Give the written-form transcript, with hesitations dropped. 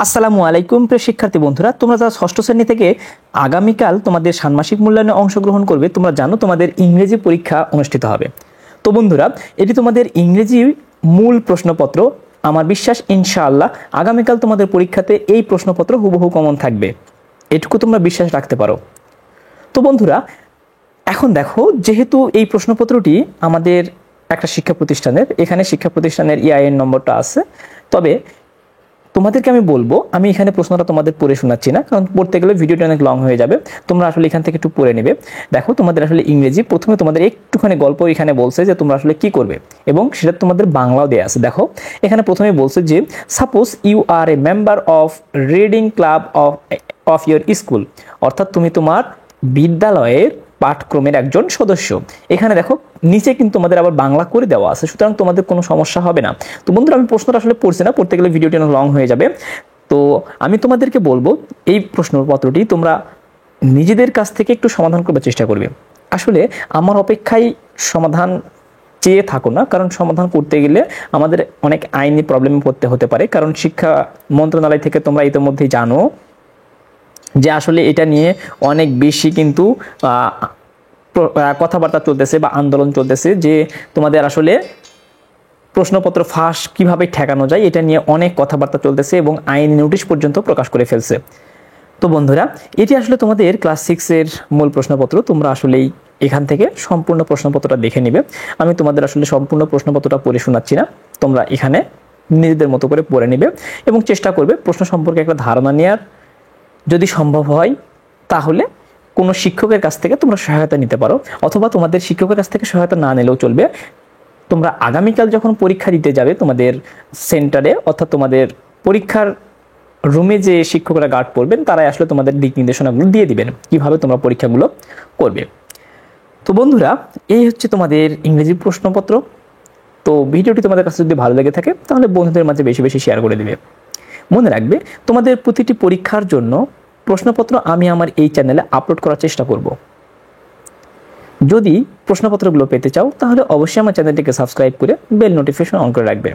আসসালামু আলাইকুম প্রিয় শিক্ষার্থী বন্ধুরা, তোমরা যারা ষষ্ঠ শ্রেণী থেকে আগামীকাল তোমাদের ষান্মাসিক মূল্যায়নে অংশগ্রহণ করবে, তোমরা জানো তোমাদের ইংরেজি পরীক্ষা অনুষ্ঠিত হবে। তো বন্ধুরা, এটি তোমাদের ইংরেজি মূল প্রশ্নপত্র। আমার বিশ্বাস ইনশাআল্লাহ আগামীকাল তোমাদের পরীক্ষাতে এই প্রশ্নপত্র হুবহু কমন থাকবে, এটুকু তোমরা বিশ্বাস রাখতে পারো। তো বন্ধুরা, এখন দেখো, যেহেতু এই প্রশ্নপত্রটি আমাদের একটা শিক্ষা প্রতিষ্ঠানের, এখানে শিক্ষা প্রতিষ্ঠানের EIN নম্বরটা আছে, তবে তোমাদেরকে আমি বলবো, আমি এখানে প্রশ্নটা তোমাদের পড়ে শোনাচ্ছি না, কারণ পড়তে গেলে ভিডিওটা অনেক লং হয়ে যাবে। তোমরা আসলে এখান থেকে একটু পড়ে নেবে। দেখো, তোমাদের আসলে ইংরেজি প্রথমে তোমাদের একটুখানি গল্প এখানে বলছে যে তোমরা আসলে কি করবে, এবং সেটা তোমাদের বাংলাও দেয়া আছে। দেখো, এখানে প্রথমে বলছে যে suppose you are a member of reading club of your school, অর্থাৎ তুমি তোমার বিদ্যালয়ের পাঠক্রমের একজন সদস্য। এখানে দেখো নিচে কিন্তু তোমাদের আবার বাংলা করে দেওয়া আছে, সুতরাং তোমাদের কোনো সমস্যা হবে না। তো বন্ধুরা, আমি প্রশ্নটা আসলে পড়ছি না, পড়তে গেলে ভিডিওটি অনেক লং হয়ে যাবে। তো আমি তোমাদেরকে বলবো, এই প্রশ্নপত্রটি তোমরা নিজেদের কাছ থেকে একটু সমাধান করার চেষ্টা করবে। আসলে আমার অপেক্ষায় সমাধান চেয়ে থাকো না, কারণ সমাধান করতে গেলে আমাদের অনেক আইনি প্রবলেমে পড়তে হতে পারে। কারণ শিক্ষা মন্ত্রণালয় থেকে তোমরা ইতিমধ্যেই জানো যে আসলে এটা নিয়ে অনেক বেশি কিন্তু কথাবার্তা চলতেছে বা আন্দোলন চলতেছে, যে তোমাদের আসলে প্রশ্নপত্র ফাঁস কিভাবে ঠেকানো যায়, এটা নিয়ে অনেক কথাবার্তা চলতেছে এবং আইনি নোটিশ পর্যন্ত প্রকাশ করে ফেলছে। তো বন্ধুরা, এটি আসলে তোমাদের ক্লাস 6-এর মূল প্রশ্নপত্র। তোমরা আসলেই এখান থেকে সম্পূর্ণ প্রশ্নপত্রটা দেখে নিবে। আমি তোমাদের আসলে সম্পূর্ণ প্রশ্নপত্রটা পড়ে শোনাচ্ছি না, তোমরা এখানে নিজেদের মতো করে পড়ে নিবে এবং চেষ্টা করবে প্রশ্ন সম্পর্কে একটা ধারণা নেওয়ার। যদি সম্ভব হয় তাহলে কোনো শিক্ষকের কাছ থেকে তোমরা সহায়তা নিতে পারো, অথবা তোমাদের শিক্ষকের কাছ থেকে সহায়তা না নিলেও চলবে। তোমরা আগামীকাল যখন পরীক্ষা দিতে যাবে তোমাদের সেন্টারে, অর্থাৎ তোমাদের পরীক্ষার রুমে যে শিক্ষকরা গার্ড করবেন, তারাই আসলে তোমাদের দিক নির্দেশনাগুলো দিয়ে দিবেন কিভাবে তোমরা পরীক্ষাগুলো করবে। তো বন্ধুরা, এই হচ্ছে তোমাদের ইংরেজি প্রশ্নপত্র। তো ভিডিওটি তোমাদের কাছে যদি ভালো লেগে থাকে তাহলে বন্ধুদের মাঝে বেশি বেশি শেয়ার করে দিবে। মনে রাখবে, তোমাদের প্রতিটি পরীক্ষার জন্য প্রশ্নপত্র আমি আমার এই চ্যানেলে আপলোড করার চেষ্টা করব। যদি প্রশ্নপত্রগুলো পেতে চাও তাহলে অবশ্যই আমার চ্যানেলটিকে সাবস্ক্রাইব করে বেল নোটিফিকেশন অন করে রাখবে।